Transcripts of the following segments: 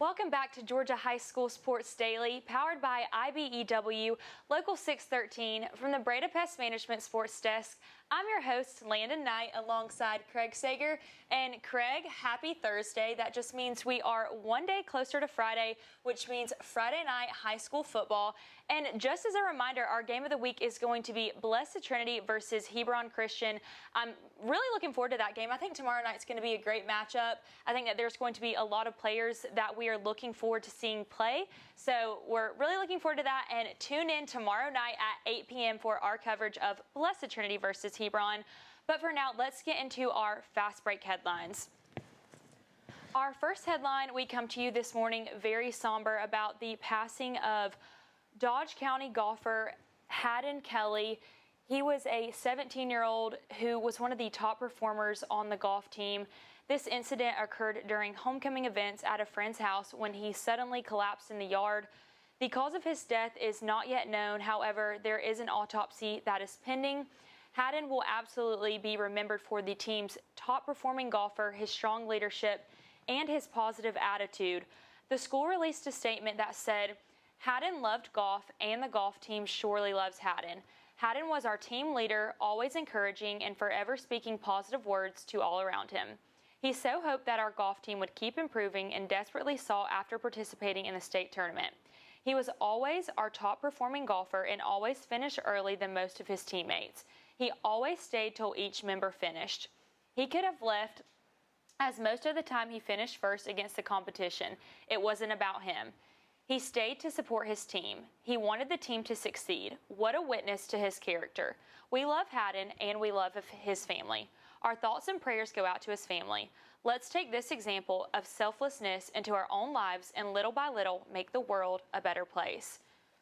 Welcome back to Georgia High School Sports Daily, powered by IBEW Local 613 from the Breda Pest Management Sports Desk. I'm your host, Landon Knight, alongside Craig Sager. And Craig, happy Thursday. That just means we are one day closer to Friday, which means Friday night high school football. And just as a reminder, our game of the week is going to be Blessed Trinity versus Hebron Christian. I'm really looking forward to that game. I think tomorrow night's going to be a great matchup. I think that there's going to be a lot of players that we are looking forward to seeing play. So we're really looking forward to that. And tune in tomorrow night at 8 p.m. for our coverage of Blessed Trinity versus Hebron. But for now, let's get into our fast break headlines. Our first headline, we come to you this morning very somber about the passing of Dodge County golfer Haddon Kelly. He was a 17-year-old who was one of the top performers on the golf team. This incident occurred during homecoming events at a friend's house when he suddenly collapsed in the yard. The cause of his death is not yet known. However, there is an autopsy that is pending. Haddon will absolutely be remembered for the team's top-performing golfer, his strong leadership, and his positive attitude. The school released a statement that said, "Haddon loved golf, and the golf team surely loves Haddon. Haddon was our team leader, always encouraging and forever speaking positive words to all around him. He so hoped that our golf team would keep improving and desperately sought after participating in the state tournament. He was always our top-performing golfer and always finished early than most of his teammates. He always stayed till each member finished. He could have left, as most of the time he finished first against the competition. It wasn't about him. He stayed to support his team. He wanted the team to succeed. What a witness to his character. We love Haddon and we love his family. Our thoughts and prayers go out to his family. Let's take this example of selflessness into our own lives and little by little make the world a better place."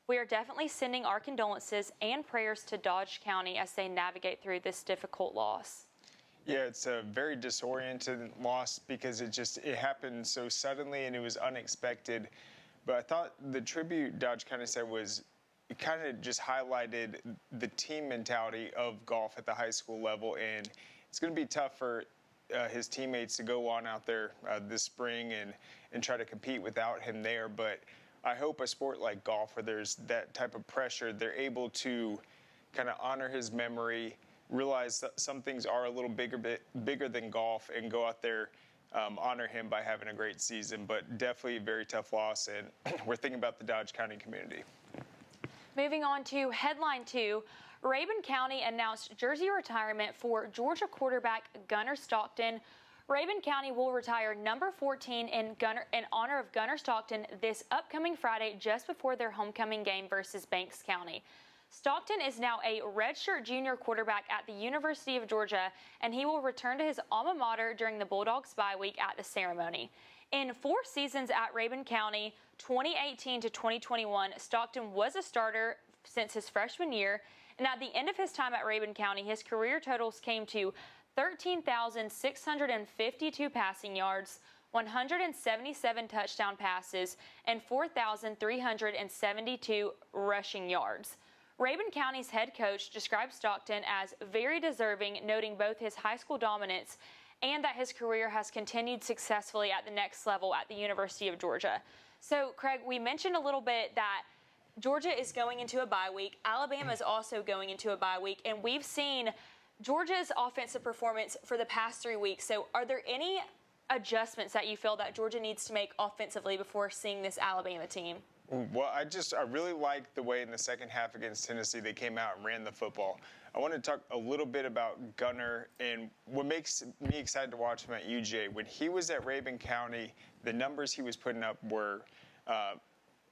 We are definitely sending our condolences and prayers to Dodge County as they navigate through this difficult loss. Yeah, it's a very disoriented loss because it happened so suddenly and it was unexpected. But I thought the tribute Dodge County said it kind of just highlighted the team mentality of golf at the high school level, and it's going to be tough for his teammates to go on out there this spring and try to compete without him there. But I hope a sport like golf, where there's that type of pressure, they're able to kind of honor his memory, realize that some things are a little bigger than golf, and go out there, honor him by having a great season. But definitely a very tough loss, and we're thinking about the Dodge County community. Moving on to headline 2, Rabun County announced jersey retirement for Georgia quarterback Gunnar Stockton. Rabun County will retire number 14 in honor of Gunnar Stockton this upcoming Friday just before their homecoming game versus Banks County. Stockton is now a redshirt junior quarterback at the University of Georgia, and he will return to his alma mater during the Bulldogs bye week at the ceremony. In 4 seasons at Rabun County, 2018 to 2021, Stockton was a starter since his freshman year, and at the end of his time at Rabun County, his career totals came to 13,652 passing yards, 177 touchdown passes, and 4,372 rushing yards. Rabun County's head coach described Stockton as very deserving, noting both his high school dominance and that his career has continued successfully at the next level at the University of Georgia. So, Craig, we mentioned a little bit that Georgia is going into a bye week. Alabama is also going into a bye week, and we've seen Georgia's offensive performance for the past 3 weeks. So are there any adjustments that you feel that Georgia needs to make offensively before seeing this Alabama team? Well, I really liked the way in the second half against Tennessee they came out and ran the football. I want to talk a little bit about Gunnar and what makes me excited to watch him at UGA. When he was at Rabun County, the numbers he was putting up were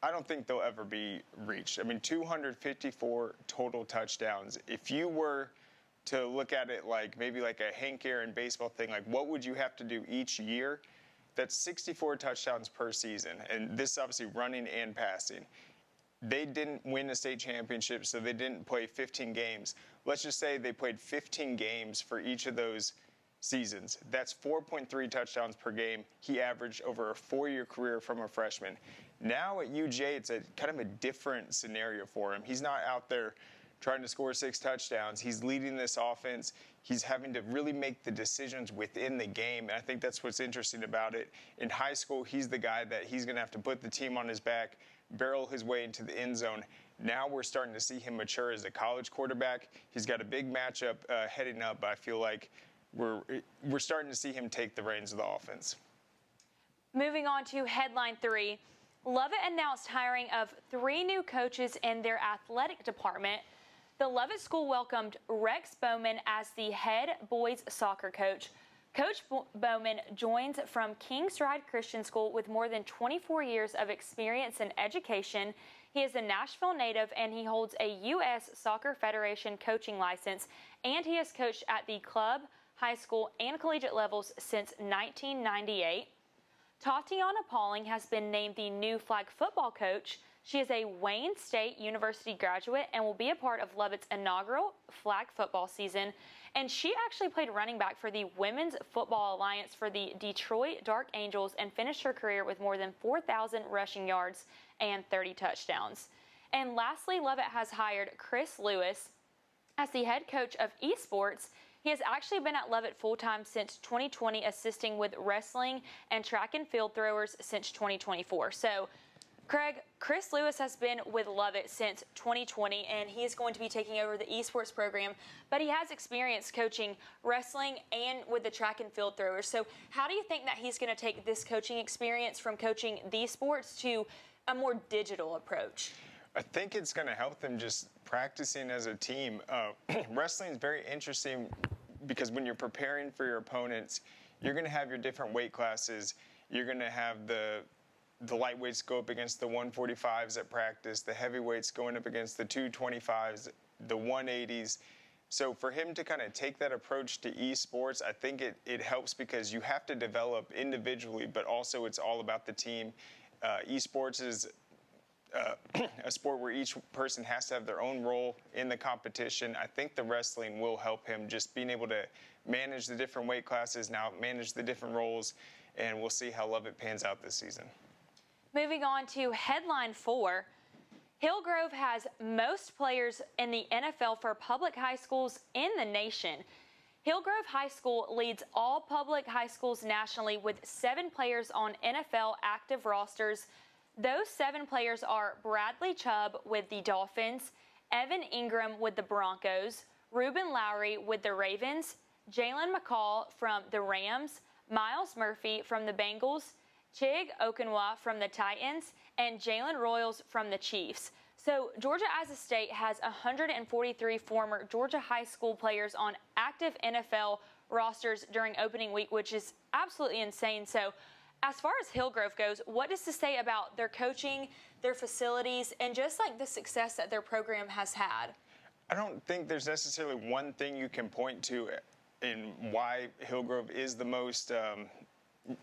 I don't think they'll ever be reached. I mean, 254 total touchdowns. If you were to look at it maybe like a Hank Aaron baseball thing, like what would you have to do each year? That's 64 touchdowns per season, and this obviously running and passing. They didn't win a state championship, so they didn't play 15 games. Let's just say they played 15 games for each of those seasons. That's 4.3 touchdowns per game he averaged over a 4-year career from a freshman. Now at UJ, it's a kind of a different scenario for him. He's not out there trying to score 6 touchdowns. He's leading this offense. He's having to really make the decisions within the game, and I think that's what's interesting about it. In high school, he's the guy that he's going to have to put the team on his back, barrel his way into the end zone. Now we're starting to see him mature as a college quarterback. He's got a big matchup heading up, but I feel like we're starting to see him take the reins of the offense. Moving on to headline 3, Lovett announced hiring of 3 new coaches in their athletic department. The Lovett School welcomed Rex Bowman as the head boys soccer coach. Coach Bowman joins from Kings Ride Christian School with more than 24 years of experience in education. He is a Nashville native and he holds a U.S. Soccer Federation coaching license, and he has coached at the club, high school, and collegiate levels since 1998. Tatiana Pauling has been named the new flag football coach. She is a Wayne State University graduate and will be a part of Lovett's inaugural flag football season. And she actually played running back for the Women's Football Alliance for the Detroit Dark Angels and finished her career with more than 4,000 rushing yards and 30 touchdowns. And lastly, Lovett has hired Chris Lewis as the head coach of esports. He has actually been at Lovett full-time since 2020, assisting with wrestling and track and field throwers since 2024. So, Craig, Chris Lewis has been with Lovett since 2020, and he is going to be taking over the esports program, but he has experience coaching wrestling and with the track and field throwers. So how do you think that he's going to take this coaching experience from coaching these sports to a more digital approach? I think it's going to help them just practicing as a team. Wrestling is very interesting because when you're preparing for your opponents, you're going to have your different weight classes. You're going to have the lightweights go up against the 145s at practice, the heavyweights going up against the 225s, the 180s. So for him to kind of take that approach to esports, I think it helps because you have to develop individually, but also it's all about the team. Esports is a sport where each person has to have their own role in the competition. I think the wrestling will help him just being able to manage the different weight classes, now manage the different roles, and we'll see how Lovett pans out this season. Moving on to headline 4, Hillgrove has most players in the NFL for public high schools in the nation. Hillgrove High School leads all public high schools nationally with 7 players on NFL active rosters. Those 7 players are Bradley Chubb with the Dolphins, Evan Ingram with the Broncos, Ruben Lowry with the Ravens, Jalen McCall from the Rams, Miles Murphy from the Bengals, Chig Okunwa from the Titans, and Jalen Royals from the Chiefs. So Georgia as a state has 143 former Georgia high school players on active NFL rosters during opening week, which is absolutely insane. So as far as Hillgrove goes, what does this say about their coaching, their facilities, and just like the success that their program has had? I don't think there's necessarily one thing you can point to in why Hillgrove is the most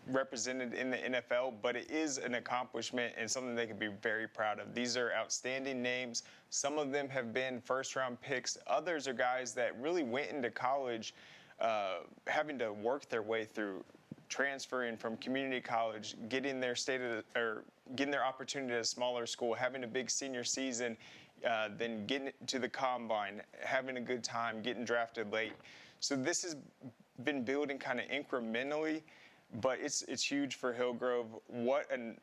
represented in the NFL, but it is an accomplishment and something they can be very proud of. These are outstanding names. Some of them have been first-round picks. Others are guys that really went into college having to work their way through transferring from community college, getting their getting their opportunity at a smaller school, having a big senior season, then getting to the combine, having a good time, getting drafted late. So this has been building kind of incrementally, but it's huge for Hillgrove. What an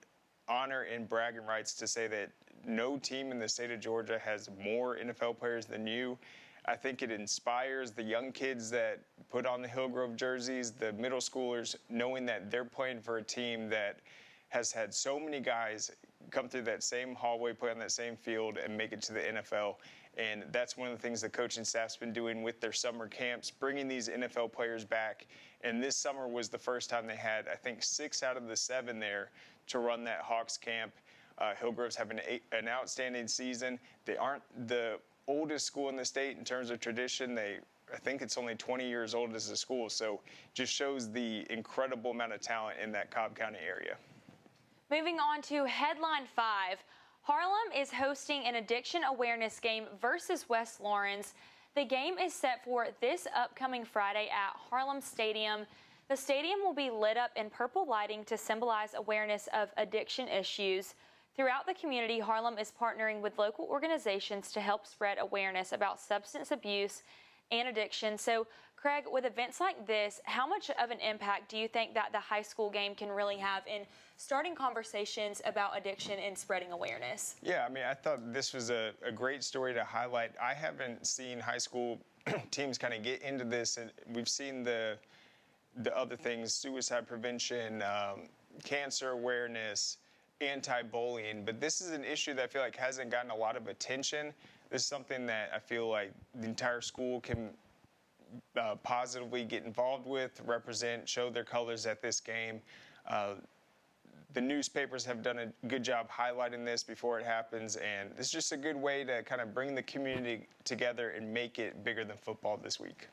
honor and bragging rights to say that no team in the state of Georgia has more NFL players than you. I think it inspires the young kids that put on the Hillgrove jerseys, the middle schoolers, knowing that they're playing for a team that has had so many guys come through that same hallway, play on that same field, and make it to the NFL. And that's one of the things the coaching staff's been doing with their summer camps, bringing these NFL players back. And this summer was the first time they had, I think, 6 out of the 7 there to run that Hawks camp. Hillgrove's having an outstanding season. They aren't the oldest school in the state in terms of tradition. I think it's only 20 years old as a school, so just shows the incredible amount of talent in that Cobb County area. Moving on to headline 5, Harlem is hosting an addiction awareness game versus West Lawrence. The game is set for this upcoming Friday at Harlem Stadium. The stadium will be lit up in purple lighting to symbolize awareness of addiction issues. Throughout the community, Harlem is partnering with local organizations to help spread awareness about substance abuse and addiction. So, Craig, with events like this, how much of an impact do you think that the high school game can really have in starting conversations about addiction and spreading awareness? Yeah, I mean, I thought this was a great story to highlight. I haven't seen high school teams kind of get into this, and we've seen the other things: suicide prevention, cancer awareness, anti-bullying. But this is an issue that I feel like hasn't gotten a lot of attention. This is something that I feel like the entire school can positively get involved with, represent, show their colors at this game. The newspapers have done a good job highlighting this before it happens, and it's just a good way to kind of bring the community together and make it bigger than football this week.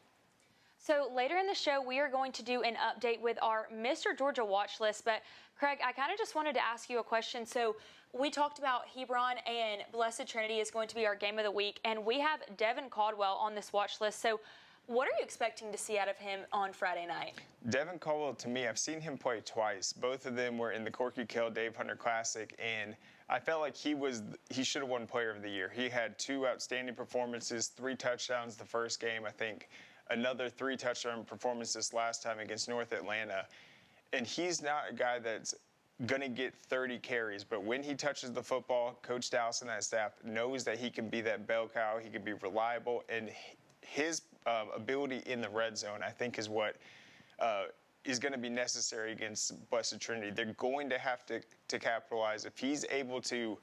So later in the show, we are going to do an update with our Mr. Georgia watch list. But Craig, I kind of just wanted to ask you a question. So we talked about Hebron, and Blessed Trinity is going to be our game of the week, and we have Devin Caldwell on this watch list. So what are you expecting to see out of him on Friday night? Devin Caldwell, to me, I've seen him play twice. Both of them were in the Corky Kell Dave Hunter Classic, and I felt like he should have won Player of the Year. He had 2 outstanding performances, 3 touchdowns the first game, I think. Another 3 touchdown performances last time against North Atlanta. And he's not a guy that's going to get 30 carries, but when he touches the football, Coach Dallas and that staff knows that he can be that bell cow, he can be reliable, and his ability in the red zone, I think, is what is going to be necessary against Blessed Trinity. They're going to have to capitalize. If he's able to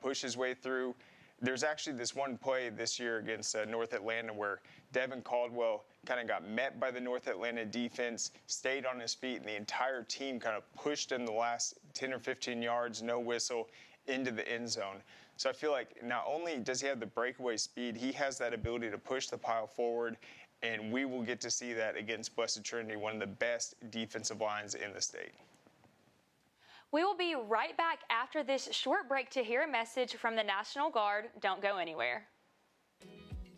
push his way through, there's actually this one play this year against North Atlanta where Devin Caldwell kind of got met by the North Atlanta defense, stayed on his feet, and the entire team kind of pushed him the last 10 or 15 yards, no whistle, into the end zone. So I feel like not only does he have the breakaway speed, he has that ability to push the pile forward, and we will get to see that against Blessed Trinity, one of the best defensive lines in the state. We will be right back after this short break to hear a message from the National Guard. Don't go anywhere.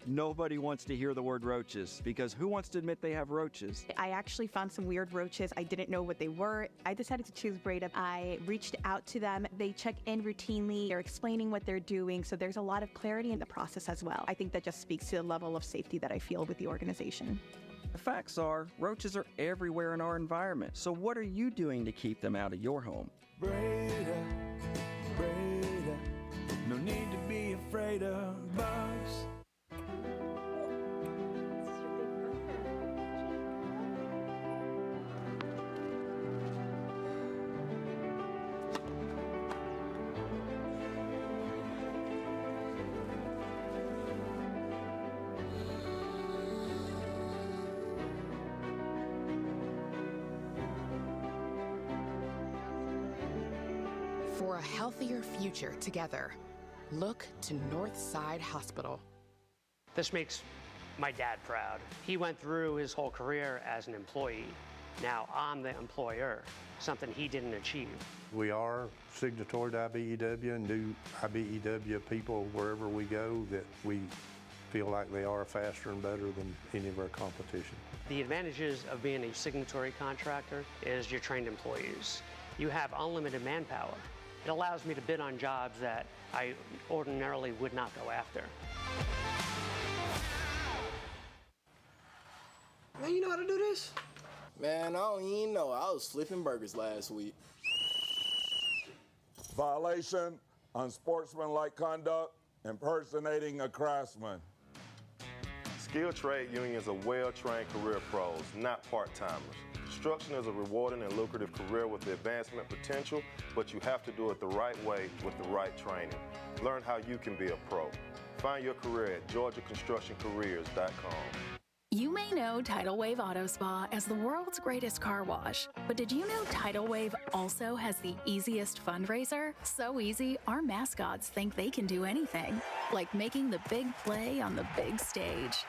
Nobody wants to hear the word roaches, because who wants to admit they have roaches? I actually found some weird roaches. I didn't know what they were. I decided to choose Breda. I reached out to them. They check in routinely. They're explaining what they're doing. So there's a lot of clarity in the process as well. I think that just speaks to the level of safety that I feel with the organization. The facts are, roaches are everywhere in our environment. So what are you doing to keep them out of your home? Breda, Breda, no need to be afraid of bugs. For a healthier future together, look to Northside Hospital. This makes my dad proud. He went through his whole career as an employee. Now I'm the employer, something he didn't achieve. We are signatory to IBEW and do IBEW people wherever we go that we feel like they are faster and better than any of our competition. The advantages of being a signatory contractor is you're trained employees. You have unlimited manpower. It allows me to bid on jobs that I ordinarily would not go after. Man, you know how to do this? Man, I don't even know. I was flipping burgers last week. Violation, unsportsmanlike conduct, impersonating a craftsman. Skilled trade unions are well-trained career pros, not part-timers. Construction is a rewarding and lucrative career with the advancement potential, but you have to do it the right way with the right training. Learn how you can be a pro. Find your career at GeorgiaConstructionCareers.com. You may know Tidal Wave Auto Spa as the world's greatest car wash, but did you know Tidal Wave also has the easiest fundraiser? So easy, our mascots think they can do anything, like making the big play on the big stage.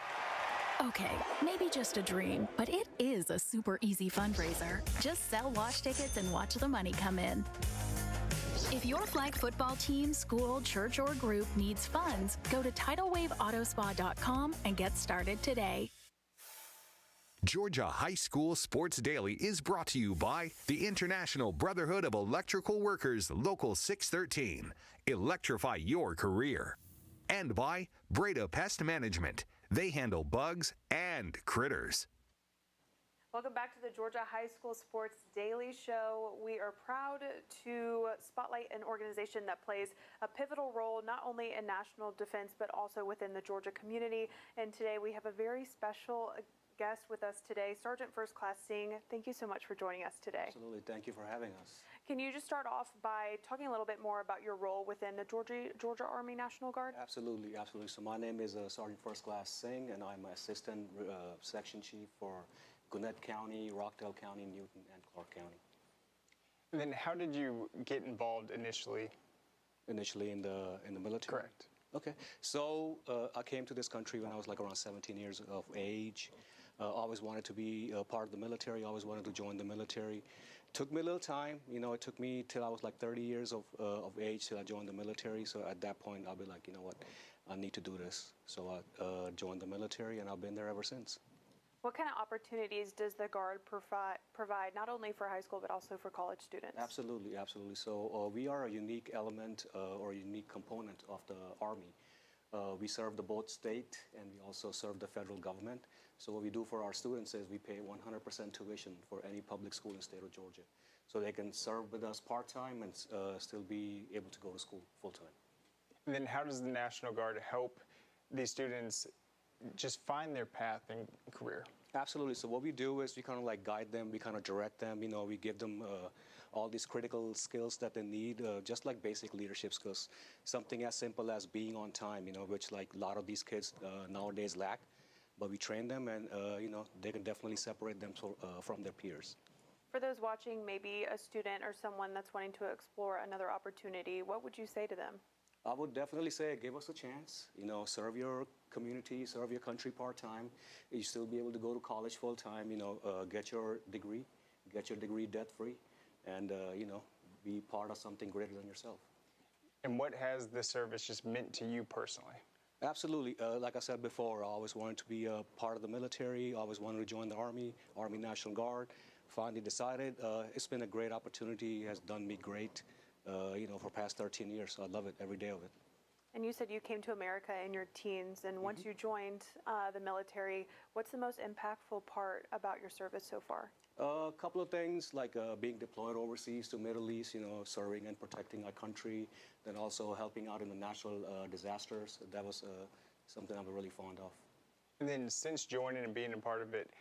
Okay, maybe just a dream, but it is a super easy fundraiser. Just sell wash tickets and watch the money come in. If your flag football team, school, church, or group needs funds, go to TidalWaveAutospa.com and get started today. Georgia High School Sports Daily is brought to you by the International Brotherhood of Electrical Workers, Local 613. Electrify your career. And by Breda Pest Management. They handle bugs and critters. Welcome back to the Georgia High School Sports Daily Show. We are proud to spotlight an organization that plays a pivotal role not only in national defense but also within the Georgia community. And today we have a very special guest with us today, Sergeant First Class Singh. Thank you so much for joining us today. Absolutely. Thank you for having us. Can you just start off by talking a little bit more about your role within the Georgia Army National Guard? Absolutely, absolutely. So my name is Sergeant First Class Singh, and I'm Assistant Section Chief for Gwinnett County, Rockdale County, Newton, and Clark County. And then how did you get involved initially? Initially in the military? Correct. Okay. So I came to this country when I was like around 17 years of age. Always wanted to be part of the military, always wanted to join the military. Took me a little time, you know, it took me till I was like 30 years of age till I joined the military. So at that point, I'll be like, you know what, I need to do this. So I joined the military, and I've been there ever since. What kind of opportunities does the Guard provide, not only for high school, but also for college students? Absolutely, absolutely. So we are a unique element or a unique component of the Army. We serve the both state and we also serve the federal government. So what we do for our students is we pay 100% tuition for any public school in the state of Georgia. So they can serve with us part-time and still be able to go to school full-time. And then how does the National Guard help these students just find their path and career? Absolutely. So what we do is we kind of like guide them, we kind of direct them, you know, we give them all these critical skills that they need, just like basic leadership skills. Something as simple as being on time, you know, which like a lot of these kids nowadays lack. But we train them and, you know, they can definitely separate them from their peers. For those watching, maybe a student or someone that's wanting to explore another opportunity, what would you say to them? I would definitely say give us a chance. You know, serve your community, serve your country part-time. You still be able to go to college full-time, you know, get your degree debt-free, and, you know, be part of something greater than yourself. And what has the service just meant to you personally? Absolutely. Like I said before, I always wanted to be a part of the military. I always wanted to join the Army National Guard. Finally decided. It's been a great opportunity. It has done me great, you know, for past 13 years. So I love it every day of it. And you said you came to America in your teens, and once you joined the military, what's the most impactful part about your service so far? A couple of things, like being deployed overseas to Middle East, you know, serving and protecting our country, then also helping out in the natural disasters. That was something I'm really fond of. And then since joining and being a part of it,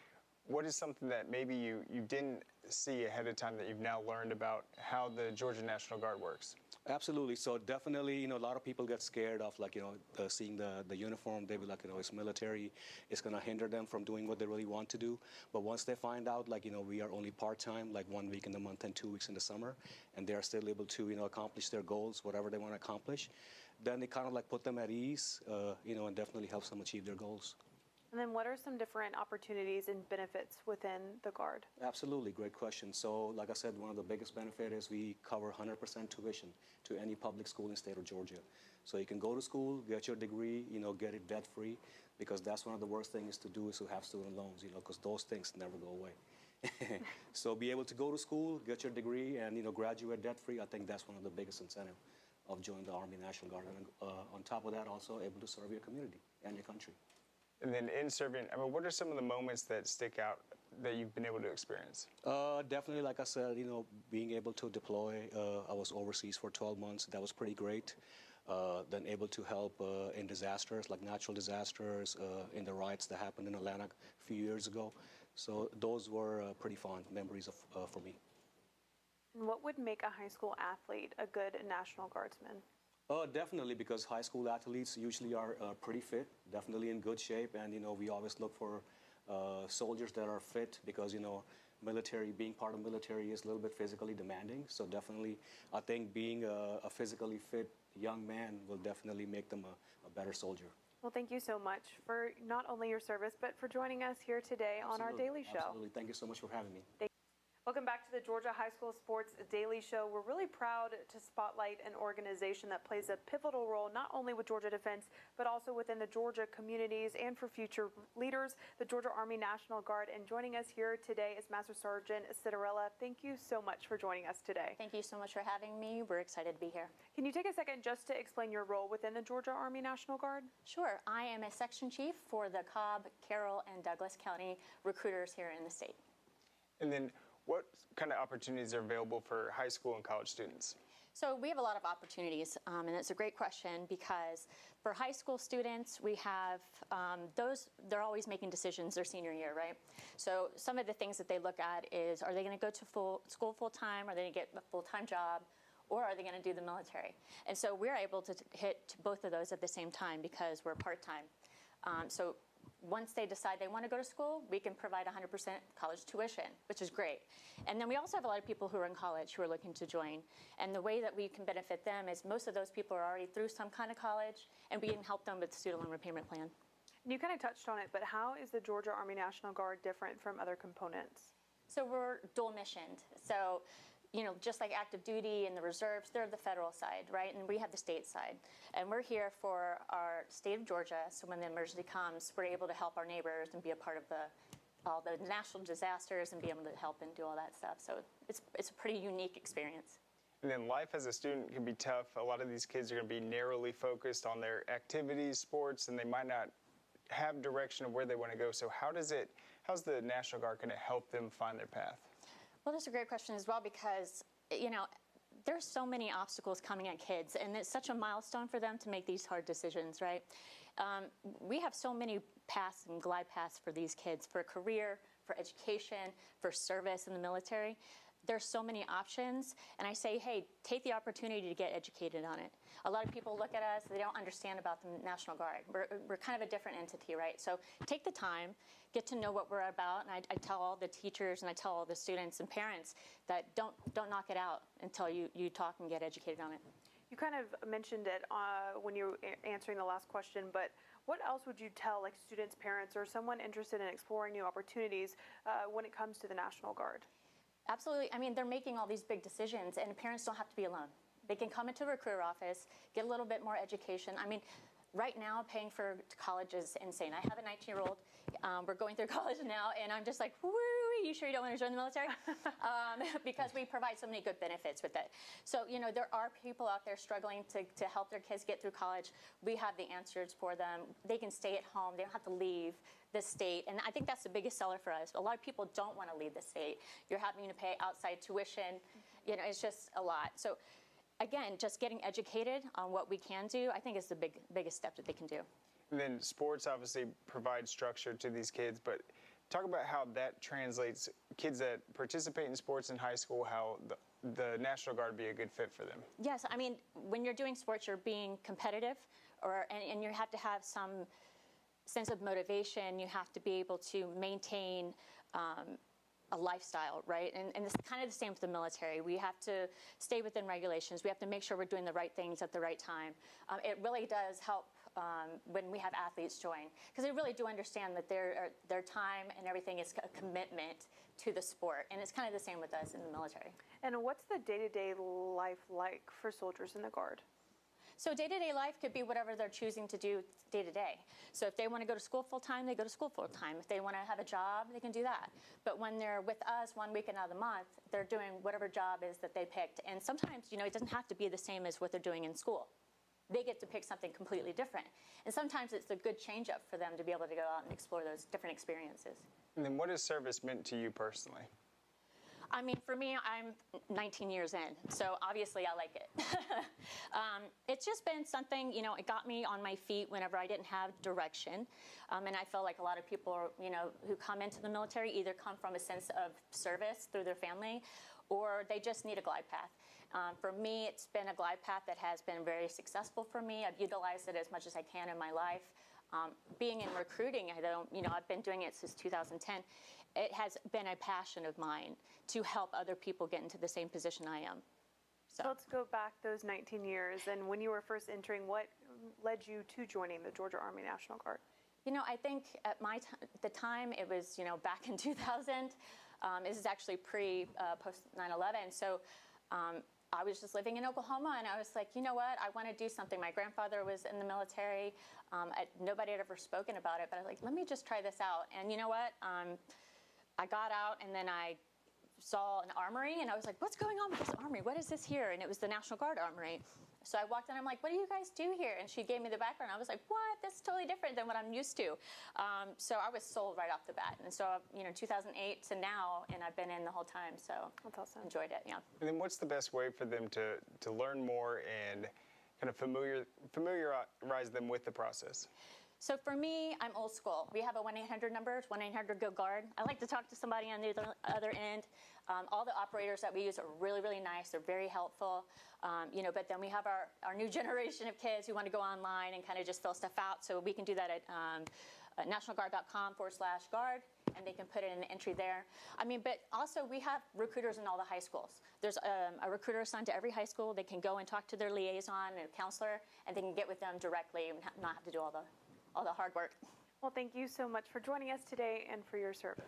what is something that maybe you didn't see ahead of time that you've now learned about how the Georgia National Guard works? Absolutely. So definitely, you know, a lot of people get scared of, like, you know, seeing the uniform. They be like, you know, it's military. It's going to hinder them from doing what they really want to do. But once they find out, like, you know, we are only part-time, like 1 week in the month and 2 weeks in the summer, and they are still able to, you know, accomplish their goals, whatever they want to accomplish, then it kind of like put them at ease, you know, and definitely helps them achieve their goals. And then what are some different opportunities and benefits within the Guard? Absolutely, great question. So like I said, one of the biggest benefits is we cover 100% tuition to any public school in the state of Georgia. So you can go to school, get your degree, you know, get it debt-free, because that's one of the worst things to do is to have student loans, you know, because those things never go away. So be able to go to school, get your degree, and, you know, graduate debt-free, I think that's one of the biggest incentives of joining the Army National Guard. And on top of that, also able to serve your community and your country. And then in serving, I mean, what are some of the moments that stick out that you've been able to experience? Definitely, like I said, you know, being able to deploy. I was overseas for 12 months. That was pretty great. Then able to help in disasters, like natural disasters, in the riots that happened in Atlanta a few years ago. So those were pretty fond memories for me. And what would make a high school athlete a good National Guardsman? Definitely, because high school athletes usually are pretty fit, definitely in good shape, and, you know, we always look for soldiers that are fit, because, you know, being part of military is a little bit physically demanding. So definitely, I think being a physically fit young man will definitely make them a better soldier. Well, thank you so much for not only your service, but for joining us here today on our Daily Show. Absolutely. Thank you so much for having me. Welcome back to the Georgia High School Sports Daily Show. We're really proud to spotlight an organization that plays a pivotal role not only with Georgia Defense, but also within the Georgia communities and for future leaders, the Georgia Army National Guard. And joining us here today is Master Sergeant Citarella. Thank you so much for joining us today. Thank you so much for having me. We're excited to be here. Can you take a second just to explain your role within the Georgia Army National Guard? Sure. I am a section chief for the Cobb, Carroll, and Douglas County recruiters here in the state. And then what kind of opportunities are available for high school and college students? So we have a lot of opportunities, and it's a great question because for high school students, we have they're always making decisions their senior year, right? So some of the things that they look at is, are they going to go to school full-time? Are they going to get a full-time job? Or are they going to do the military? And so we're able to hit both of those at the same time because we're part-time. So once they decide they want to go to school, we can provide 100% college tuition, which is great. And then we also have a lot of people who are in college who are looking to join. And the way that we can benefit them is most of those people are already through some kind of college, and we can help them with the student loan repayment plan. And you kind of touched on it, but how is the Georgia Army National Guard different from other components? So we're dual missioned. So, you know, just like active duty and the reserves, they're the federal side, right? And we have the state side. And we're here for our state of Georgia, so when the emergency comes, we're able to help our neighbors and be a part of all the national disasters and be able to help and do all that stuff. So it's a pretty unique experience. And then life as a student can be tough. A lot of these kids are going to be narrowly focused on their activities, sports, and they might not have direction of where they want to go. So how's the National Guard going to help them find their path? Well, that's a great question as well because, you know, there's so many obstacles coming at kids, and it's such a milestone for them to make these hard decisions, right? We have so many paths and glide paths for these kids, for a career, for education, for service in the military. There's so many options, and I say, hey, take the opportunity to get educated on it. A lot of people look at us, they don't understand about the National Guard. We're kind of a different entity, right? So take the time, get to know what we're about, and I tell all the teachers and I tell all the students and parents that don't knock it out until you talk and get educated on it. You kind of mentioned it when you were answering the last question, but what else would you tell like students, parents, or someone interested in exploring new opportunities when it comes to the National Guard? Absolutely. I mean, they're making all these big decisions, and parents don't have to be alone. They can come into a recruiter office, get a little bit more education. I mean, right now, paying for college is insane. I have a 19-year-old. We're going through college now, and I'm just like, woo, you sure you don't want to join the military? Because we provide so many good benefits with it. So, you know, there are people out there struggling to help their kids get through college. We have the answers for them. They can stay at home. They don't have to leave the state. And I think that's the biggest seller for us. A lot of people don't want to leave the state. You're having to pay outside tuition. You know, it's just a lot. So, again, just getting educated on what we can do, I think is the biggest step that they can do. And then sports obviously provide structure to these kids, but talk about how that translates kids that participate in sports in high school, how the National Guard be a good fit for them. Yes, I mean, when you're doing sports, you're being competitive, and you have to have some sense of motivation. You have to be able to maintain a lifestyle, right? And it's kind of the same for the military. We have to stay within regulations. We have to make sure we're doing the right things at the right time. It really does help when we have athletes join, because they really do understand that their time and everything is a commitment to the sport, and it's kind of the same with us in the military. And what's the day-to-day life like for soldiers in the Guard? So day-to-day life could be whatever they're choosing to do day-to-day. So if they want to go to school full-time, they go to school full-time. If they want to have a job, they can do that. But when they're with us 1 weekend out of the month, they're doing whatever job is that they picked. And sometimes, you know, it doesn't have to be the same as what they're doing in school. They get to pick something completely different. And sometimes it's a good change-up for them to be able to go out and explore those different experiences. And then what has service meant to you personally? I mean, for me, I'm 19 years in, so obviously I like it. It's just been something, you know, it got me on my feet whenever I didn't have direction. And I feel like a lot of people, you know, who come into the military either come from a sense of service through their family, or they just need a glide path. For me, it's been a glide path that has been very successful for me. I've utilized it as much as I can in my life. Being in recruiting, I've been doing it since 2010. It has been a passion of mine to help other people get into the same position I am. So let's go back those 19 years. And when you were first entering, what led you to joining the Georgia Army National Guard? You know, I think at the time, it was, you know, back in 2000, This is actually post 9/11. So I was just living in Oklahoma, and I was like, you know what? I want to do something. My grandfather was in the military. Nobody had ever spoken about it, but I was like, let me just try this out. And you know what? I got out, and then I saw an armory, and I was like, what's going on with this armory? What is this here? And it was the National Guard armory. So I walked in, I'm like, what do you guys do here? And she gave me the background. I was like, what? This is totally different than what I'm used to. So I was sold right off the bat. And so, 2008 to now, and I've been in the whole time. So that's awesome. Enjoyed it, yeah. And then what's the best way for them to learn more and kind of familiarize them with the process? So for me, I'm old school. We have a 1-800 number, 1-800-GO-GUARD. I like to talk to somebody on the other end. All the operators that we use are really, really nice. They're very helpful. But then we have our new generation of kids who want to go online and kind of just fill stuff out. So we can do that at nationalguard.com/guard, and they can put in an entry there. But also we have recruiters in all the high schools. There's a recruiter assigned to every high school. They can go and talk to their liaison and counselor, and they can get with them directly and not have to do all the hard work. Well, thank you so much for joining us today and for your service.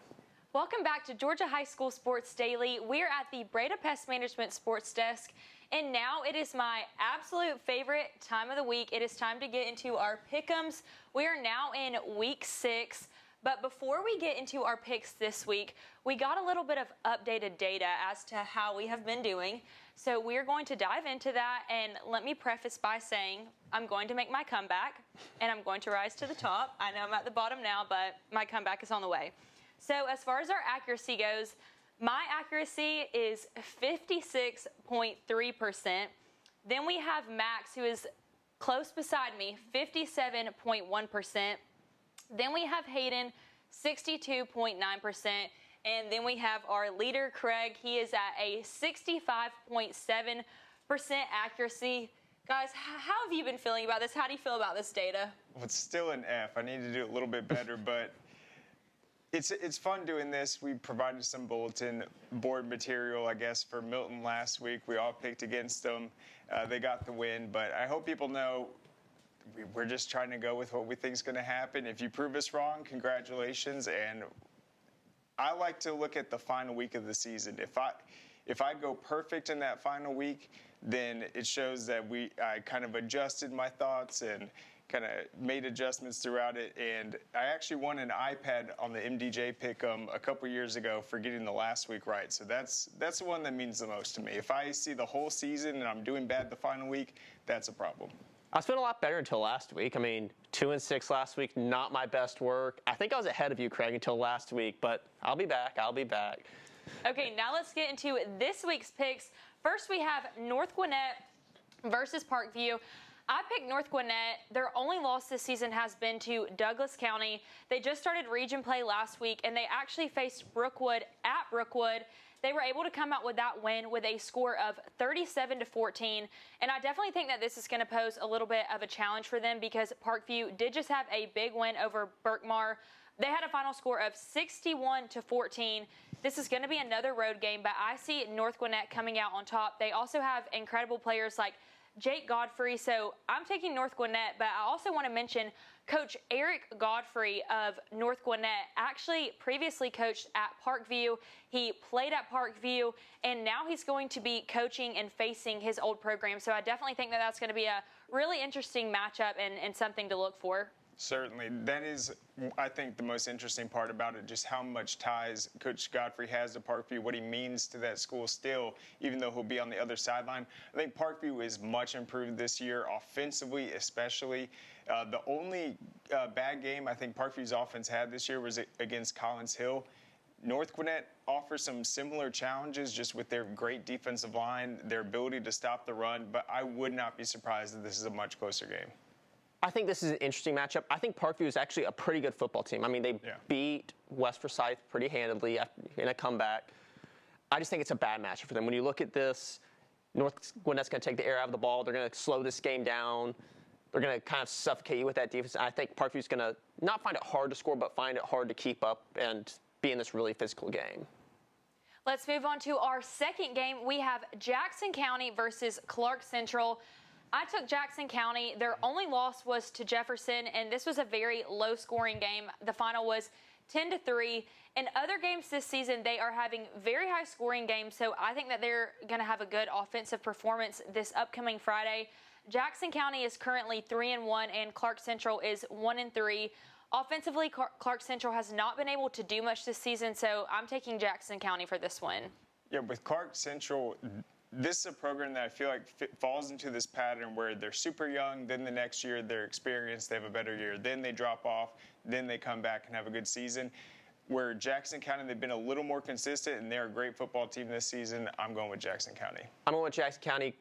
Welcome back to Georgia High School Sports Daily. We're at the Breda Pest Management Sports Desk, and now it is my absolute favorite time of the week. It is time to get into our pick'ems. We are now in week 6, but before we get into our picks this week, we got a little bit of updated data as to how we have been doing. So we're going to dive into that, and let me preface by saying I'm going to make my comeback, and I'm going to rise to the top. I know I'm at the bottom now, but my comeback is on the way. So as far as our accuracy goes, my accuracy is 56.3%. Then we have Max, who is close beside me, 57.1%. Then we have Hayden, 62.9%. And then we have our leader, Craig. He is at a 65.7% accuracy. Guys, how have you been feeling about this? How do you feel about this data? Well, it's still an F. I need to do it a little bit better, but it's fun doing this. We provided some bulletin board material, I guess, for Milton last week. We all picked against them. They got the win, but I hope people know we're just trying to go with what we think is going to happen. If you prove us wrong, congratulations. And I like to look at the final week of the season. If I go perfect in that final week, then it shows that I kind of adjusted my thoughts and kind of made adjustments throughout it. And I actually won an iPad on the MDJ Pick'em a couple years ago for getting the last week right. So that's the one that means the most to me. If I see the whole season and I'm doing bad the final week, that's a problem. I was feeling a lot better until last week. 2-6 last week, not my best work. I think I was ahead of you, Craig, until last week, but I'll be back. Okay, now let's get into this week's picks. First, we have North Gwinnett versus Parkview. I picked North Gwinnett. Their only loss this season has been to Douglas County. They just started region play last week, and they actually faced Brookwood at Brookwood. They were able to come out with that win with a score of 37-14. And I definitely think that this is going to pose a little bit of a challenge for them because Parkview did just have a big win over Berkmar. They had a final score of 61-14. This is going to be another road game, but I see North Gwinnett coming out on top. They also have incredible players like Jake Godfrey, so I'm taking North Gwinnett, but I also want to mention Coach Eric Godfrey of North Gwinnett actually previously coached at Parkview. He played at Parkview, and now he's going to be coaching and facing his old program. So I definitely think that that's going to be a really interesting matchup and something to look for. Certainly. That is, I think, the most interesting part about it, just how much ties Coach Godfrey has to Parkview, what he means to that school still, even though he'll be on the other sideline. I think Parkview is much improved this year, offensively especially. The only bad game I think Parkview's offense had this year was against Collins Hill. North Gwinnett offers some similar challenges just with their great defensive line, their ability to stop the run, but I would not be surprised if this is a much closer game. I think this is an interesting matchup. I think Parkview is actually a pretty good football team. They beat West Forsyth pretty handedly in a comeback. I just think it's a bad matchup for them. When you look at this, North Gwinnett's going to take the air out of the ball. They're going to slow this game down. They're going to kind of suffocate you with that defense. I think Parkview's going to not find it hard to score, but find it hard to keep up and be in this really physical game. Let's move on to our second game. We have Jackson County versus Clark Central. I took Jackson County. Their only loss was to Jefferson, and this was a very low-scoring game. The final was 10-3. In other games this season, they are having very high scoring games, so I think that they're going to have a good offensive performance this upcoming Friday. Jackson County is currently 3-1, and Clark Central is 1-3. Offensively, Clark Central has not been able to do much this season, so I'm taking Jackson County for this win. Yeah, with Clark Central, this is a program that I feel like falls into this pattern where they're super young, then the next year they're experienced, they have a better year, then they drop off, then they come back and have a good season. Where Jackson County, they've been a little more consistent, and they're a great football team this season. I'm going with Jackson County. I'm going with Jackson County.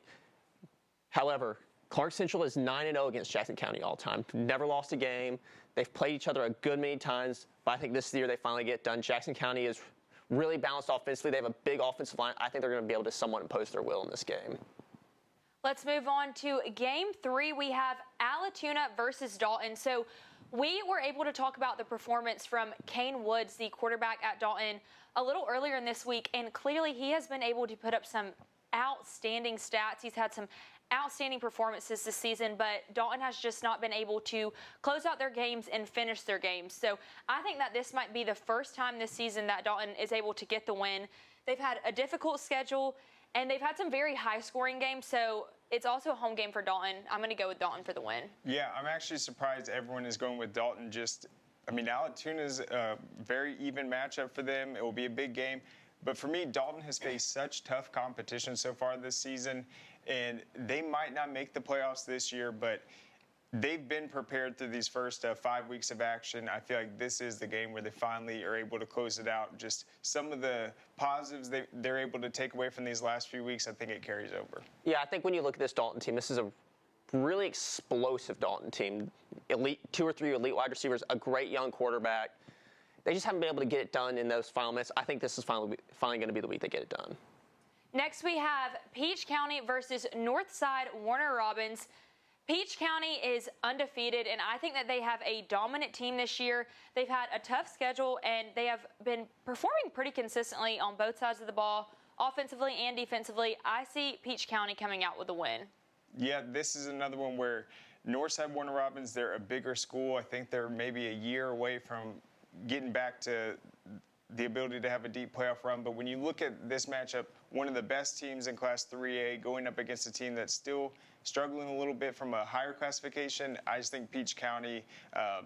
However, Clark Central is 9-0 against Jackson County all time. Never lost a game. They've played each other a good many times, but I think this year they finally get done. Jackson County is really balanced offensively. They have a big offensive line. I think they're going to be able to somewhat impose their will in this game. Let's move on to Game 3. We have Allatoona versus Dalton. So we were able to talk about the performance from Kane Woods, the quarterback at Dalton, a little earlier in this week, and clearly he has been able to put up some outstanding stats. He's had some outstanding performances this season, but Dalton has just not been able to close out their games and finish their games. So I think that this might be the first time this season that Dalton is able to get the win. They've had a difficult schedule, and they've had some very high-scoring games, so it's also a home game for Dalton. I'm going to go with Dalton for the win. Yeah, I'm actually surprised everyone is going with Dalton. Allatoona is a very even matchup for them. It will be a big game. But for me, Dalton has faced such tough competition so far this season, and they might not make the playoffs this year, but they've been prepared through these first 5 weeks of action. I feel like this is the game where they finally are able to close it out. Just some of the positives they're able to take away from these last few weeks, I think it carries over. Yeah, I think when you look at this Dalton team, this is a really explosive Dalton team. 2 or 3 elite wide receivers, a great young quarterback. They just haven't been able to get it done in those final minutes. I think this is finally going to be the week they get it done. Next, we have Peach County versus Northside Warner Robins. Peach County is undefeated, and I think that they have a dominant team this year. They've had a tough schedule, and they have been performing pretty consistently on both sides of the ball, offensively and defensively. I see Peach County coming out with a win. Yeah, this is another one where Northside Warner Robins, they're a bigger school. I think they're maybe a year away from getting back to the ability to have a deep playoff run. But when you look at this matchup, one of the best teams in Class 3A going up against a team that's still struggling a little bit from a higher classification, I just think Peach County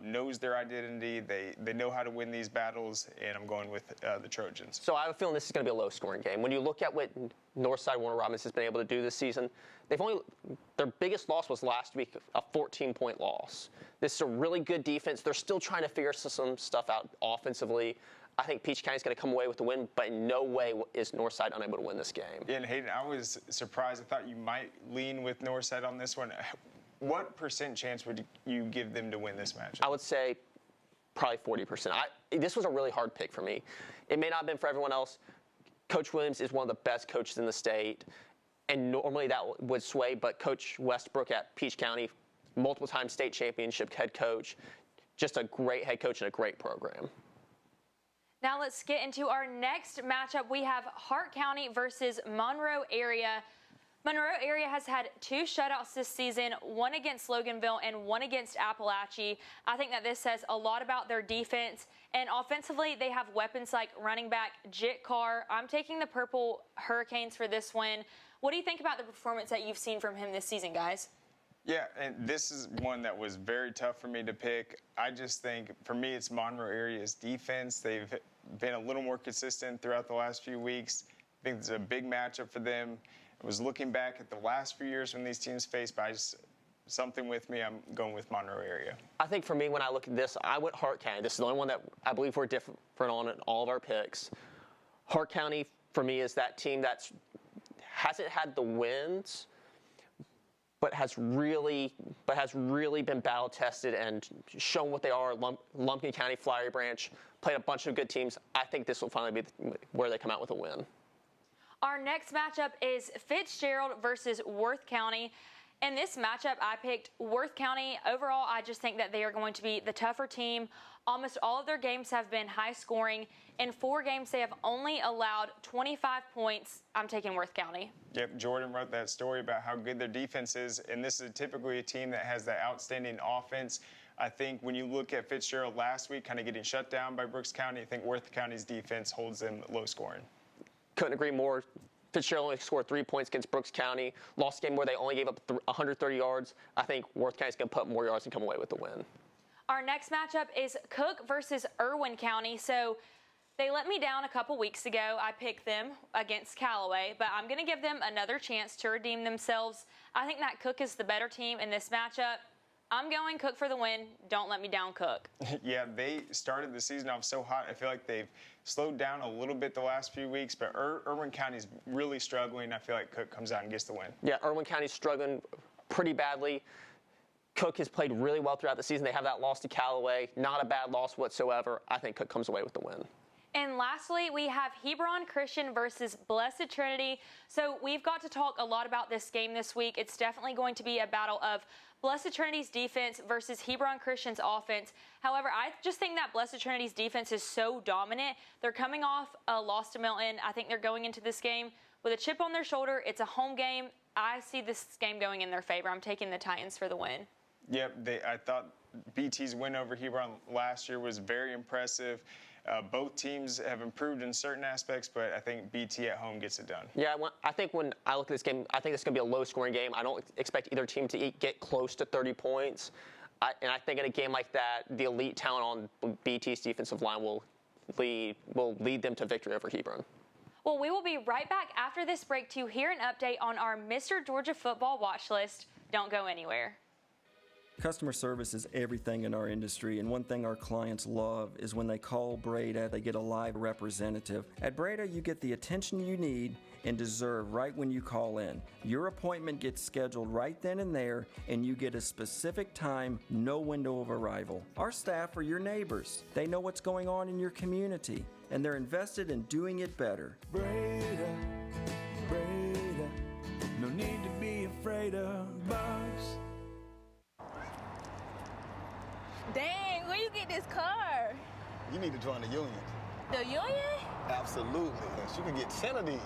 knows their identity. They know how to win these battles, and I'm going with the Trojans. So I have a feeling this is going to be a low-scoring game. When you look at what Northside Warner Robins has been able to do this season, their biggest loss was last week, a 14-point loss. This is a really good defense. They're still trying to figure some stuff out offensively. I think Peach County's going to come away with the win, but in no way is Northside unable to win this game. Yeah, and Hayden, I was surprised. I thought you might lean with Northside on this one. What % chance would you give them to win this match? I would say probably 40%. This was a really hard pick for me. It may not have been for everyone else. Coach Williams is one of the best coaches in the state, and normally that would sway, but Coach Westbrook at Peach County, multiple-time state championship head coach, just a great head coach and a great program. Now let's get into our next matchup. We have Hart County versus Monroe Area. Monroe Area has had 2 shutouts this season, one against Loganville and one against Appalachia. I think that this says a lot about their defense. And offensively, they have weapons like running back Jit Carr. I'm taking the Purple Hurricanes for this win. What do you think about the performance that you've seen from him this season, guys? Yeah, and this is one that was very tough for me to pick. I just think, for me, it's Monroe Area's defense. They've been a little more consistent throughout the last few weeks. I think it's a big matchup for them. I was looking back at the last few years when these teams faced, but something with me, I'm going with Monroe Area. I think for me, when I look at this, I went Hart County. This is the only one that I believe we're different on in all of our picks. Hart County, for me, is that team that hasn't had the wins, but has really been battle tested and shown what they are. Lumpkin County, Flowery Branch, played a bunch of good teams. I think this will finally be where they come out with a win. Our next matchup is Fitzgerald versus Worth County. In this matchup, I picked Worth County. Overall, I just think that they are going to be the tougher team. Almost all of their games have been high scoring. In 4 games, they have only allowed 25 points. I'm taking Worth County. Yep, Jordan wrote that story about how good their defense is, and this is typically a team that has that outstanding offense. I think when you look at Fitzgerald last week, kind of getting shut down by Brooks County, I think Worth County's defense holds them low scoring. Couldn't agree more. Fitzgerald only scored 3 points against Brooks County. Lost a game where they only gave up 130 yards. I think Worth County's going to put up more yards and come away with the win. Our next matchup is Cook versus Irwin County. So they let me down a couple weeks ago. I picked them against Callaway, but I'm going to give them another chance to redeem themselves. I think that Cook is the better team in this matchup. I'm going Cook for the win. Don't let me down, Cook. Yeah, they started the season off so hot. I feel like they've slowed down a little bit the last few weeks, but Irwin County's really struggling. I feel like Cook comes out and gets the win. Yeah, Irwin County's struggling pretty badly. Cook has played really well throughout the season. They have that loss to Callaway. Not a bad loss whatsoever. I think Cook comes away with the win. And lastly, we have Hebron Christian versus Blessed Trinity. So we've got to talk a lot about this game this week. It's definitely going to be a battle of Blessed Trinity's defense versus Hebron Christian's offense. However, I just think that Blessed Trinity's defense is so dominant. They're coming off a loss to Milton. I think they're going into this game with a chip on their shoulder. It's a home game. I see this game going in their favor. I'm taking the Titans for the win. Yep, I thought BT's win over Hebron last year was very impressive. Both teams have improved in certain aspects, but I think BT at home gets it done. Yeah, I think when I look at this game, I think it's going to be a low-scoring game. I don't expect either team to get close to 30 points. And I think in a game like that, the elite talent on BT's defensive line will lead them to victory over Hebron. Well, we will be right back after this break to hear an update on our Mr. Georgia football watch list. Don't go anywhere. Customer service is everything in our industry, and one thing our clients love is when they call Breda, they get a live representative. At Breda, you get the attention you need and deserve right when you call in. Your appointment gets scheduled right then and there, and you get a specific time, no window of arrival. Our staff are your neighbors. They know what's going on in your community, and they're invested in doing it better. Breda, Breda, no need to be afraid of bugs. Dang, where you get this car? You need to join the union. The union? Absolutely. You can get 10 of these.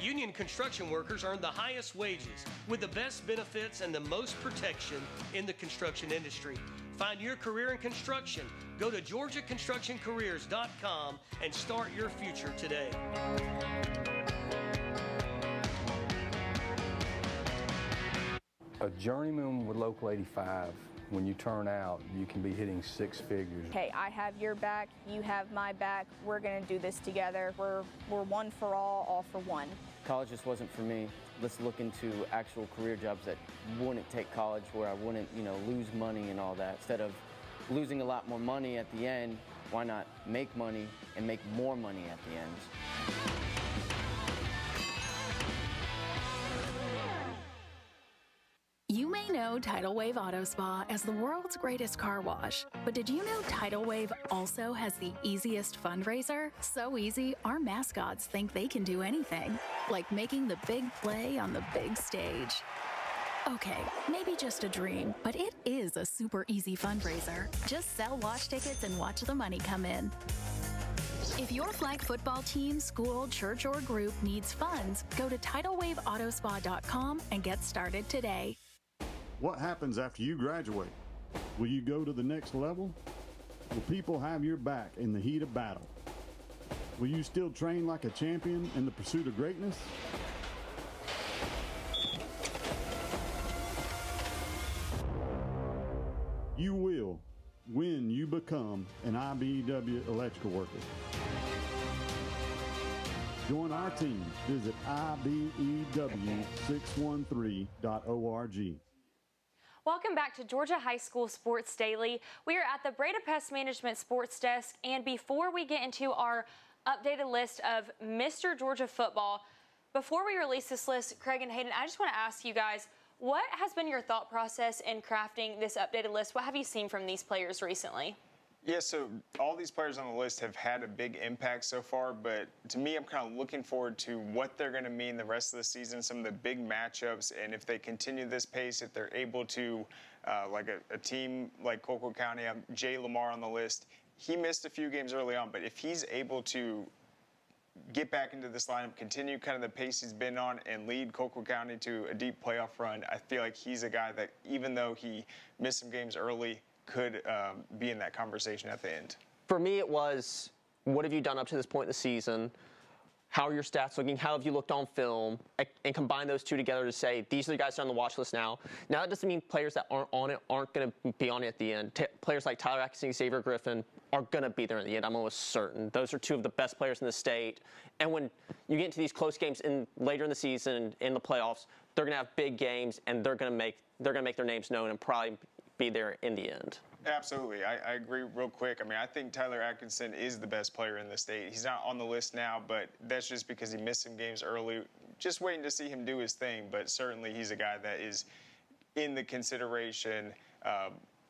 Union construction workers earn the highest wages with the best benefits and the most protection in the construction industry. Find your career in construction. Go to GeorgiaConstructionCareers.com and start your future today. A journeyman with Local 85, when you turn out, you can be hitting six figures. Hey, I have your back, you have my back. We're gonna do this together. We're one for all for one. College just wasn't for me. Let's look into actual career jobs that wouldn't take college, where I wouldn't, lose money and all that. Instead of losing a lot more money at the end, why not make money and make more money at the end? You may know Tidal Wave Auto Spa as the world's greatest car wash, but did you know Tidal Wave also has the easiest fundraiser? So easy, our mascots think they can do anything, like making the big play on the big stage. Okay, maybe just a dream, but it is a super easy fundraiser. Just sell wash tickets and watch the money come in. If your flag football team, school, church, or group needs funds, go to TidalWaveAutospa.com and get started today. What happens after you graduate? Will you go to the next level? Will people have your back in the heat of battle? Will you still train like a champion in the pursuit of greatness? You will when you become an IBEW electrical worker. Join our team. Visit IBEW613.org. Welcome back to Georgia High School Sports Daily. We are at the Breda Pest Management Sports Desk, and before we get into our updated list of Mr. Georgia football, before we release this list, Craig and Hayden, I just want to ask you guys, what has been your thought process in crafting this updated list? What have you seen from these players recently? Yeah, so all these players on the list have had a big impact so far, but to me, I'm kind of looking forward to what they're going to mean the rest of the season, some of the big matchups, and if they continue this pace, if they're able to, like a team like Colquitt County, Jay Lamar on the list, he missed a few games early on, but if he's able to get back into this lineup, continue kind of the pace he's been on, and lead Colquitt County to a deep playoff run, I feel like he's a guy that, even though he missed some games early, could be in that conversation at the end. For me, it was, what have you done up to this point in the season? How are your stats looking? How have you looked on film? And combine those two together to say, these are the guys that are on the watch list now. Now, that doesn't mean players that aren't on it aren't going to be on it at the end. Players like Tyler Atkinson, Xavier Griffin are going to be there in the end. I'm almost certain. Those are two of the best players in the state. And when you get into these close games later in the season, in the playoffs, they're going to have big games, and they're going to make their names known and probably be there in the end. Absolutely. I agree real quick. I mean, I think Tyler Atkinson is the best player in the state. He's not on the list now, but that's just because he missed some games early. Just waiting to see him do his thing, but certainly he's a guy that is in the consideration,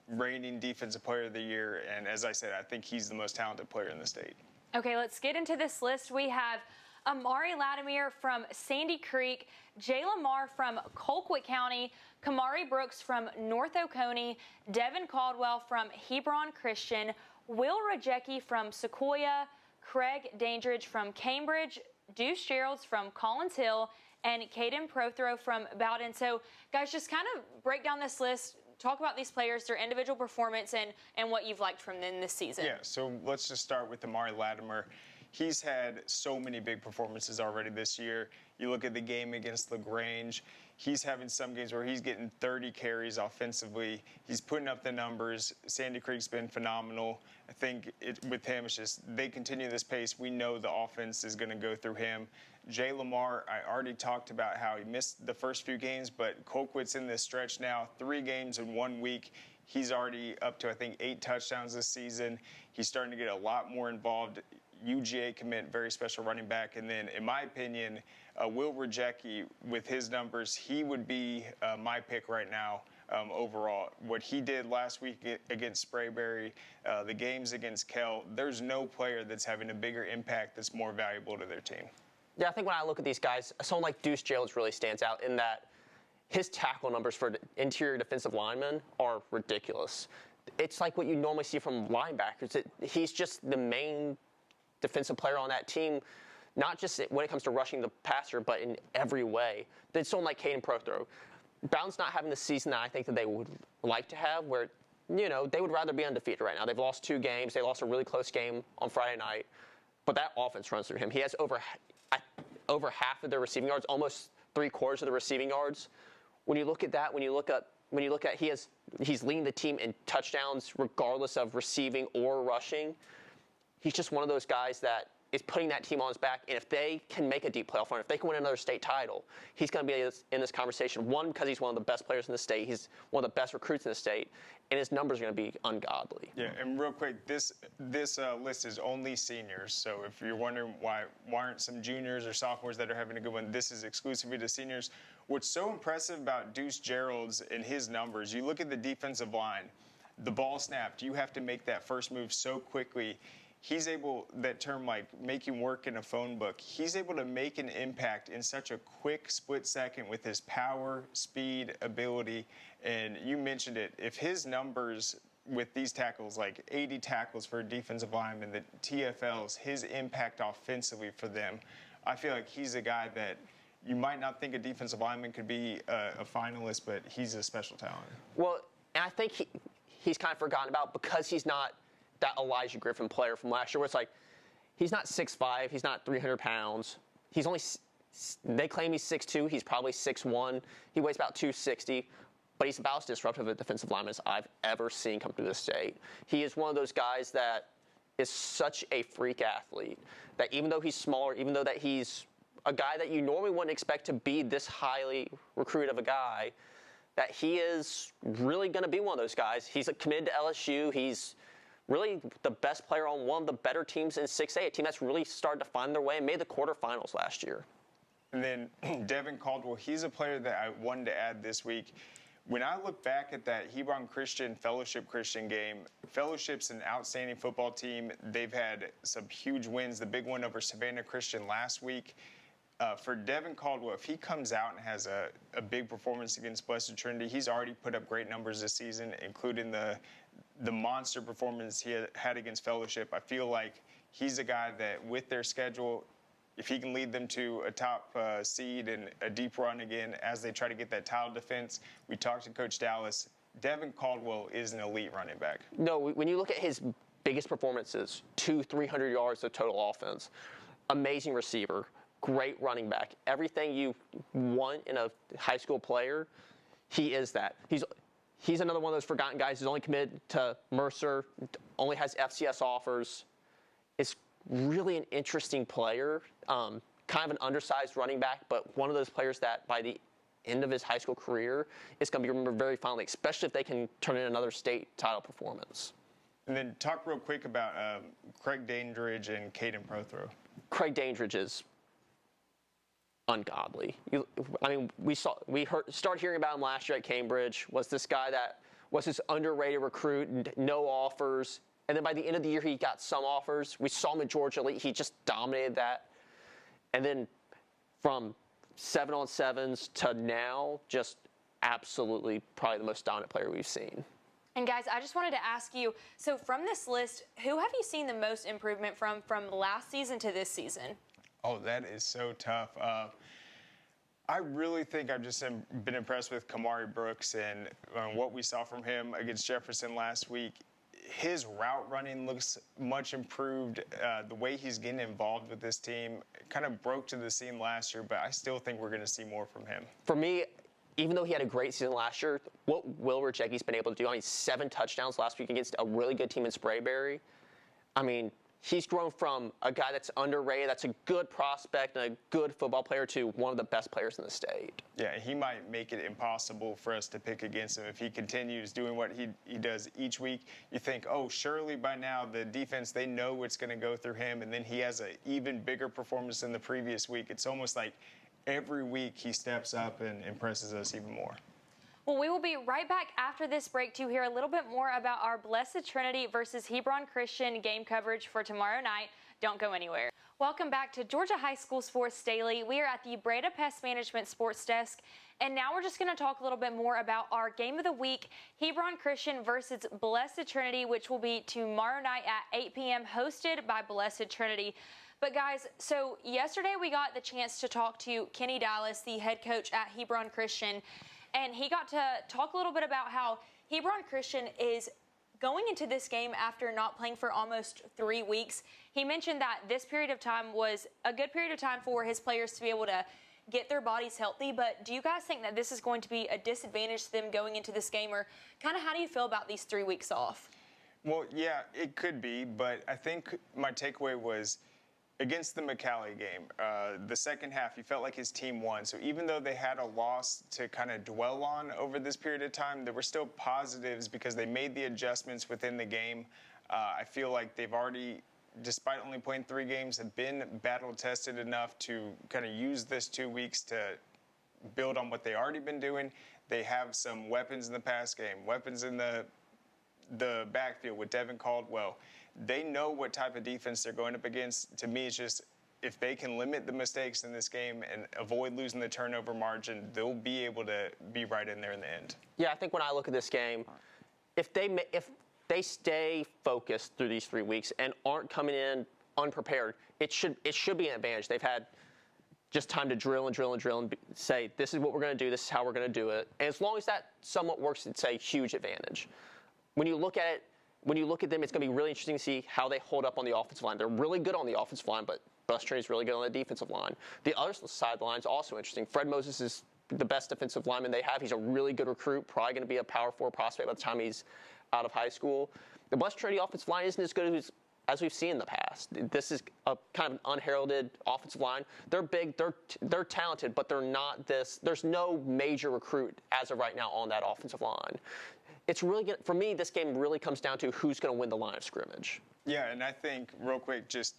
reigning Defensive Player of the Year, and as I said, I think he's the most talented player in the state. Okay, let's get into this list. We have Amari Latimer from Sandy Creek, Jay Lamar from Colquitt County, Kamari Brooks from North Oconee, Devin Caldwell from Hebron Christian, Will Rajecki from Sequoia, Craig Dandridge from Cambridge, Deuce Geralds from Collins Hill, and Caden Prothro from Bowden. So, guys, just kind of break down this list, talk about these players, their individual performance, and what you've liked from them this season. Yeah, so let's just start with Amari Latimer. He's had so many big performances already this year. You look at the game against LaGrange, he's having some games where he's getting 30 carries offensively. He's putting up the numbers. Sandy Creek's been phenomenal. I think with him, it's just they continue this pace. We know the offense is going to go through him. Jay Lamar, I already talked about how he missed the first few games, but Colquitt's in this stretch now, 3 games in 1 week. He's already up to, I think, 8 touchdowns this season. He's starting to get a lot more involved. UGA commit, very special running back. And then, in my opinion, Will Rajecki, with his numbers, he would be my pick right now overall. What he did last week against Sprayberry, the games against Kell, there's no player that's having a bigger impact that's more valuable to their team. Yeah, I think when I look at these guys, someone like Deuce Geralds really stands out in that his tackle numbers for interior defensive linemen are ridiculous. It's like what you normally see from linebackers. He's just the main defensive player on that team, not just when it comes to rushing the passer, but in every way. Then someone like Caden Prothro. Bowden's not having the season that I think that they would like to have, where, you know, they would rather be undefeated right now. They've lost 2 games. They lost a really close game on Friday night, but that offense runs through him. He has over half of their receiving yards, almost 3/4 of the receiving yards. When you look at that, when you look at he's leading the team in touchdowns regardless of receiving or rushing. He's just one of those guys that is putting that team on his back. And if they can make a deep playoff run, if they can win another state title, he's going to be in this conversation. One, because he's one of the best players in the state. He's one of the best recruits in the state. And his numbers are going to be ungodly. Yeah, and real quick, this list is only seniors. So if you're wondering why aren't some juniors or sophomores that are having a good one, this is exclusively to seniors. What's so impressive about Deuce Geralds and his numbers, you look at the defensive line, the ball snapped, you have to make that first move so quickly. He's able, that term like making work in a phone book, he's able to make an impact in such a quick split second with his power, speed, ability. And you mentioned it, if his numbers with these tackles, like 80 tackles for a defensive lineman, the TFLs, his impact offensively for them, I feel like he's a guy that you might not think a defensive lineman could be a finalist, but he's a special talent. Well, and I think he's kind of forgotten about because he's not that Elijah Griffin player from last year, where it's like, he's not 6'5", he's not 300 pounds. He's only, they claim he's 6'2", he's probably 6'1". He weighs about 260, but he's about as disruptive a defensive lineman as I've ever seen come through the state. He is one of those guys that is such a freak athlete that even though he's smaller, even though that he's a guy that you normally wouldn't expect to be this highly recruited of a guy, that he is really going to be one of those guys. He's committed to LSU. He's really the best player on one of the better teams in 6A, a team that's really started to find their way and made the quarterfinals last year. And then Devin Caldwell, he's a player that I wanted to add this week. When I look back at that Hebron Christian Fellowship Christian game, Fellowship's an outstanding football team. They've had some huge wins, the big one over Savannah Christian last week. For Devin Caldwell, if he comes out and has a big performance against Blessed Trinity, he's already put up great numbers this season, including the monster performance he had against Fellowship. I feel like he's a guy that, with their schedule, if he can lead them to a top seed and a deep run again as they try to get that tile defense. We talked to Coach Dallas. Devin Caldwell is an elite running back. No, when you look at his biggest performances, 300 yards of total offense, amazing receiver, great running back, everything you want in a high school player, he is that. He's another one of those forgotten guys who's only committed to Mercer, only has FCS offers, is really an interesting player, kind of an undersized running back, but one of those players that by the end of his high school career is going to be remembered very fondly, especially if they can turn in another state title performance. And then talk real quick about Craig Dandridge and Caden Prothro. Craig Dandridge is ungodly. We started hearing about him last year at Cambridge. Was this guy that was this underrated recruit, no offers, and then by the end of the year he got some offers. We saw him at Georgia Elite. He just dominated that, and then from 7-on-7s to now, just absolutely probably the most dominant player we've seen. And guys, I just wanted to ask you, so from this list, who have you seen the most improvement from last season to this season? Oh, that is so tough. I really think I've just been impressed with Kamari Brooks and what we saw from him against Jefferson last week. His route running looks much improved. The way he's getting involved with this team kind of broke to the scene last year, but I still think we're going to see more from him. For me, even though he had a great season last year, what Will Rajecki's been able to do, 7 touchdowns last week against a really good team in Sprayberry. He's grown from a guy that's underrated, that's a good prospect and a good football player, to one of the best players in the state. Yeah, he might make it impossible for us to pick against him if he continues doing what he does each week. You think, oh, surely by now the defense, they know it's going to go through him, and then he has an even bigger performance than the previous week. It's almost like every week he steps up and impresses us even more. Well, we will be right back after this break to hear a little bit more about our Blessed Trinity versus Hebron Christian game coverage for tomorrow night. Don't go anywhere. Welcome back to Georgia High School Sports Daily. We are at the Breda Pest Management Sports Desk, and now we're just going to talk a little bit more about our game of the week, Hebron Christian versus Blessed Trinity, which will be tomorrow night at 8 p.m., hosted by Blessed Trinity. But guys, so yesterday we got the chance to talk to Kenny Dallas, the head coach at Hebron Christian, and he got to talk a little bit about how Hebron Christian is going into this game after not playing for almost 3 weeks. He mentioned that this period of time was a good period of time for his players to be able to get their bodies healthy, but do you guys think that this is going to be a disadvantage to them going into this game, or kind of how do you feel about these 3 weeks off? Well, yeah, it could be, but I think my takeaway was against the McCallie game, the second half, you felt like his team won. So even though they had a loss to kind of dwell on over this period of time, there were still positives because they made the adjustments within the game. I feel like they've already, despite only playing 3 games, have been battle-tested enough to kind of use this 2 weeks to build on what they already been doing. They have some weapons in the pass game, weapons in the backfield with Devin Caldwell. They know what type of defense they're going up against. To me, it's just if they can limit the mistakes in this game and avoid losing the turnover margin, they'll be able to be right in there in the end. Yeah, I think when I look at this game, if they stay focused through these 3 weeks and aren't coming in unprepared, it should be an advantage. They've had just time to drill and say, this is what we're going to do, this is how we're going to do it. And as long as that somewhat works, it's a huge advantage. When you look at them, it's going to be really interesting to see how they hold up on the offensive line. They're really good on the offensive line, but Blessed Trinity's really good on the defensive line. The other side of the line is also interesting. Fred Moses is the best defensive lineman they have. He's a really good recruit, probably going to be a Power 4 prospect by the time he's out of high school. The Blessed Trinity offensive line isn't as good as we've seen in the past. This is a kind of an unheralded offensive line. They're big, they're talented, but they're not this. There's no major recruit as of right now on that offensive line. It's really good. For me, this game really comes down to who's going to win the line of scrimmage. Yeah, and I think, real quick, just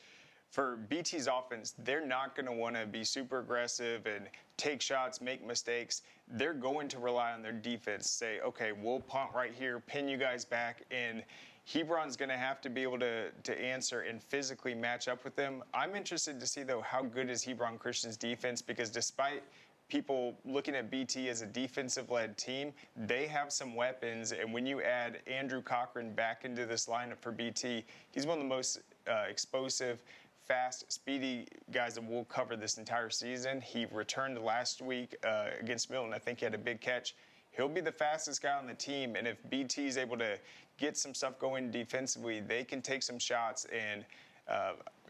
for BT's offense, they're not going to want to be super aggressive and take shots, make mistakes. They're going to rely on their defense, say, okay, we'll punt right here, pin you guys back, and Hebron's going to have to be able to answer and physically match up with them. I'm interested to see, though, how good is Hebron Christian's defense, because despite people looking at BT as a defensive-led team, they have some weapons, and when you add Andrew Cochran back into this lineup for BT, he's one of the most explosive, fast, speedy guys that we'll cover this entire season. He returned last week against Milton. I think he had a big catch. He'll be the fastest guy on the team, and if BT is able to get some stuff going defensively, they can take some shots, and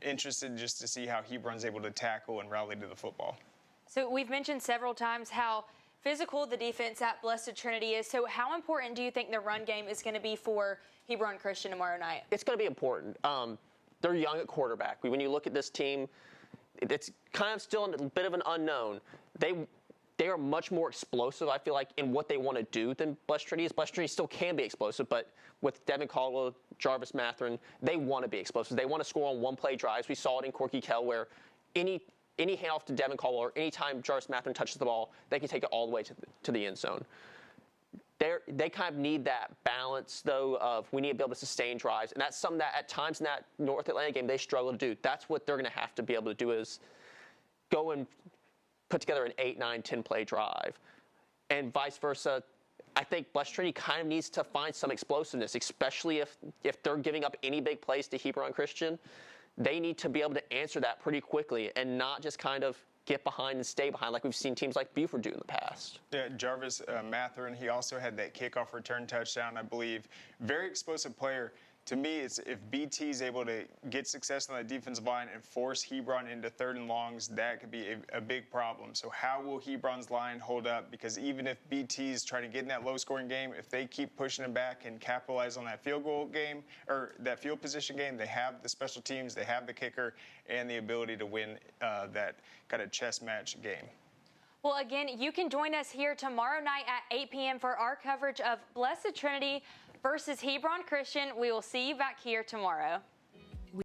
interested just to see how Hebron's able to tackle and rally to the football. So we've mentioned several times how physical the defense at Blessed Trinity is. So how important do you think the run game is going to be for Hebron Christian tomorrow night? It's going to be important. They're young at quarterback. When you look at this team, it's kind of still a bit of an unknown. They are much more explosive, I feel like, in what they want to do than Blessed Trinity is. Blessed Trinity still can be explosive, but with Devin Caldwell, Jarvis Matherin, they want to be explosive. They want to score on one-play drives. We saw it in Corky Kell where any handoff to Devin Caldwell or any time Jarvis Matherin touches the ball, they can take it all the way to the end zone. They kind of need that balance, though, of we need to be able to sustain drives. And that's something that at times in that North Atlanta game they struggle to do. That's what they're going to have to be able to do is go and put together an 8, 9, 10-play drive. And vice versa, I think Blessed Trinity kind of needs to find some explosiveness, especially if they're giving up any big plays to Hebron Christian. They need to be able to answer that pretty quickly and not just kind of get behind and stay behind like we've seen teams like Buford do in the past. Yeah, Jarvis Matherin, he also had that kickoff return touchdown, I believe. Very explosive player. To me, it's if BT is able to get success on the defensive line and force Hebron into 3rd and longs, that could be a big problem. So how will Hebron's line hold up? Because even if BT is trying to get in that low-scoring game, if they keep pushing them back and capitalize on that field goal game or that field position game, they have the special teams, they have the kicker, and the ability to win that kind of chess match game. Well, again, you can join us here tomorrow night at 8 p.m. for our coverage of Blessed Trinity versus Hebron Christian. We will see you back here tomorrow.